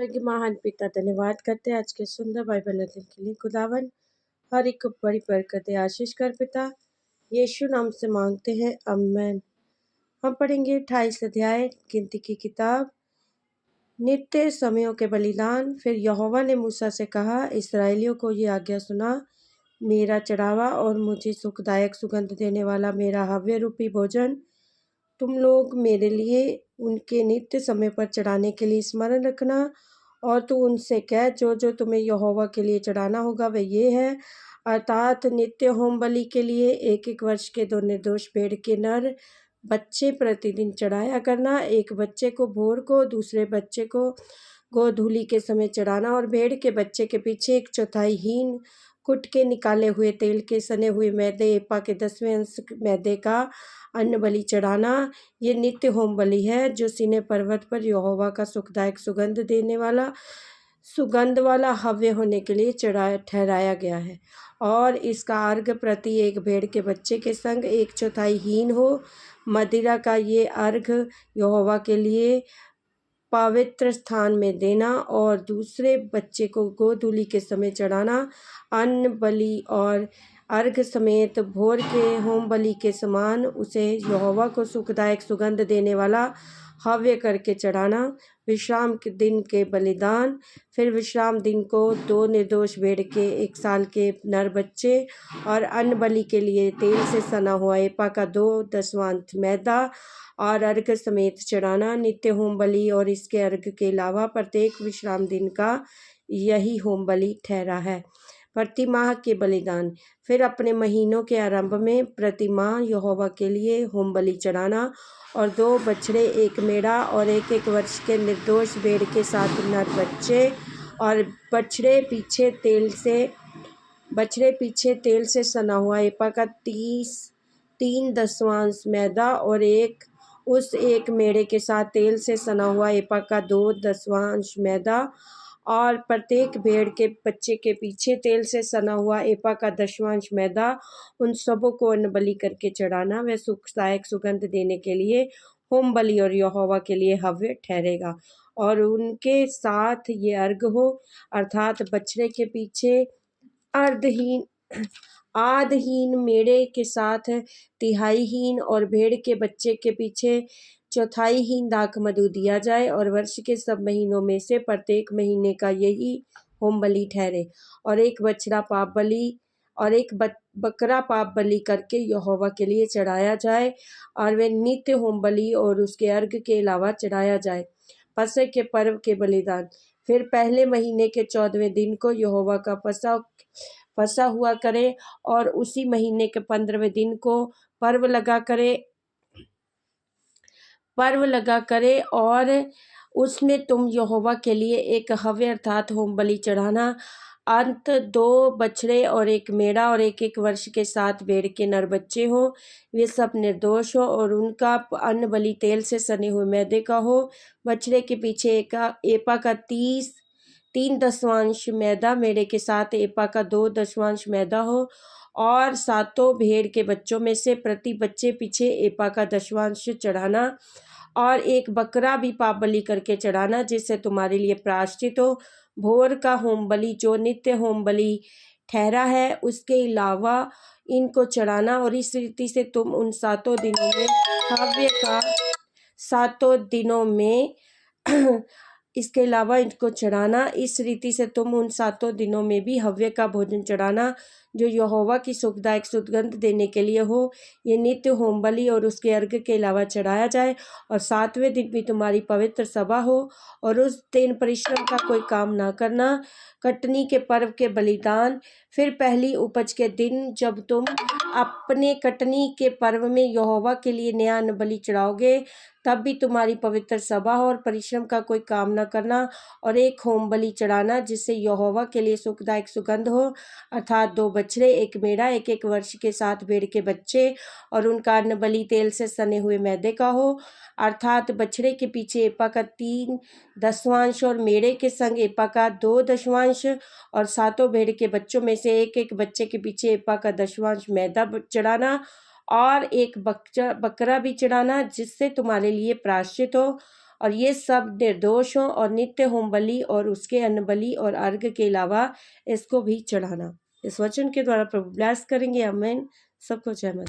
कि महान पिता धन्यवाद करते हैं आज के सुंदर बाइबल अध्ययन के लिए। खुदावन हर एक को बड़ी बरकत दे, आशीष कर पिता, यीशु नाम से मांगते हैं, आमीन। हम पढ़ेंगे 28 अध्याय गिनती की किताब, नित्य समयों के बलिदान। फिर यहोवा ने मूसा से कहा, इस्राएलियों को ये आज्ञा सुना, मेरा चढ़ावा और मुझे सुखदायक सुगंध देने वाला मेरा हव्य रूपी भोजन तुम लोग मेरे लिए उनके नित्य समय पर चढ़ाने के लिए स्मरण रखना। और तू उनसे कह, जो जो तुम्हें यहोवा के लिए चढ़ाना होगा वह ये है, अर्थात नित्य होम बलि के लिए एक एक वर्ष के 2 निर्दोष भेड़ के नर बच्चे प्रतिदिन चढ़ाया करना। एक बच्चे को भोर को, दूसरे बच्चे को गोधूली के समय चढ़ाना। और भेड़ के बच्चे के पीछे 1/4 हीन कुट के निकाले हुए तेल के सने हुए मैदे एपा के 10वें अंश मैदे का अन्न बलि चढ़ाना। ये नित्य होम बलि है जो सीनै पर्वत पर यहोवा का सुखदायक सुगंध वाला हव्य होने के लिए ठहराया गया है। और इसका अर्घ प्रति एक भेड़ के बच्चे के संग 1/4 हीन हो। मदिरा का ये अर्घ यहोवा के लिए पवित्र स्थान में देना और दूसरे बच्चे को गोधूली के समय चढ़ाना। अन्न बलि और अर्घ समेत भोर के होम बलि के समान उसे यहोवा को सुखदायक सुगंध देने वाला हव्य करके चढ़ाना। विश्राम के दिन के बलिदान। फिर विश्राम दिन को 2 निर्दोष भेड़ के 1 साल के नर बच्चे और अन्न बलि के लिए तेल से सना हुआ एपा का 2/10 मैदा और अर्घ समेत चढ़ाना। नित्य होम बलि और इसके अर्घ के अलावा प्रत्येक विश्राम दिन का यही होम बलि ठहरा है। प्रति माह के बलिदान। फिर अपने महीनों के आरंभ में प्रति माह यहोवा के लिए होम बलि चढ़ाना और 2 बछड़े, 1 मेढ़ा और 1 वर्ष के निर्दोष भेड़ के 7 नर बच्चे और बछड़े पीछे तेल से सना हुआ एपा का 3/10 मैदा और उस एक मेढ़े के साथ तेल से सना हुआ एपा का 2/10 मैदा और प्रत्येक भेड़ के बच्चे के पीछे तेल से सना हुआ एपा का 10वांश मैदा। उन सबों को अन्न बलि करके चढ़ाना। वह सुखदायक सुगंध देने के लिए होम बलि और यहोवा के लिए हव्य ठहरेगा। और उनके साथ ये अर्घ हो, अर्थात बछड़े के पीछे आधहीन, मेढ़े के साथ 1/3 हीन और भेड़ के बच्चे के पीछे 1/4 हीन दाख मधु दिया जाए। और वर्ष के सब महीनों में से प्रत्येक महीने का यही होम बलि ठहरे। और एक बछड़ा पाप बलि और एक बकरा पाप बलि करके यहोवा के लिए चढ़ाया जाए और वे नित्य होम बलि और उसके अर्घ के अलावा चढ़ाया जाए। फसह के पर्व के बलिदान। फिर पहले महीने के 14वें दिन को यहोवा का फसह हुआ करे और उसी महीने के 15वें दिन को पर्व लगा करे और उसमें तुम यहोवा के लिए एक हव्य अर्थात होम बलि चढ़ाना। अंत 2 बछड़े और 1 मेढ़ा और 1 वर्ष के 7 भेड़ के नर बच्चे हो, वे सब निर्दोष हो और उनका अन्न बलि तेल से सने हुए मैदे का हो। बछड़े के पीछे एपा का 3/10 मैदा, मेढ़े के साथ एपा का 2/10 मैदा हो। और 7 भेड़ के बच्चों में से प्रति बच्चे पीछे एपा का 10वांश चढ़ाना। और एक बकरा भी पाप बलि करके चढ़ाना, जिससे तुम्हारे लिए प्रायश्चित हो। भोर का होम बलि जो नित्य होम बलि ठहरा है, उसके अलावा इनको चढ़ाना। और इस रीति से तुम उन 7 दिनों में हव्य का 7 दिनों में इसके अलावा इनको चढ़ाना। इस रीति से तुम उन 7 दिनों में भी हव्य का भोजन चढ़ाना जो यहोवा की सुखदायक सुगंध देने के लिए हो। ये नित्य होम बलि और उसके अर्घ के अलावा चढ़ाया जाए। और 7वें दिन भी तुम्हारी पवित्र सभा हो और उस दिन परिश्रम का कोई काम ना करना। कटनी के पर्व के बलिदान। फिर पहली उपज के दिन जब तुम अपने कटनी के पर्व में यहोवा के लिए नया अन्न बलि चढ़ाओगे, तब भी तुम्हारी पवित्र सभा हो और परिश्रम का कोई काम न करना। और एक होम बलि चढ़ाना जिससे यहोवा के लिए सुखदायक सुगंध हो, अर्थात 2 बछड़े, 1 मेढ़ा, 1 वर्ष के 7 भेड़ के बच्चे और उनका अन्न बलि तेल से सने हुए मैदे का हो, अर्थात बछड़े के पीछे एपा का 3/10 और मेढ़े के संग एपा का 2/10 और 7 भेड़ के बच्चों में से 1 बच्चे के पीछे एपा का 10वांश मैदा चढ़ाना। और एक बकरा भी चढ़ाना, जिससे तुम्हारे लिए प्रायश्चित हो। और ये सब निर्दोष हों और नित्य होम बलि और उसके अन्न बलि और अर्घ के अलावा इसको भी चढ़ाना। इस वचन के द्वारा प्रभु ब्लेस करेंगे। आमीन। सबको जय मसीह।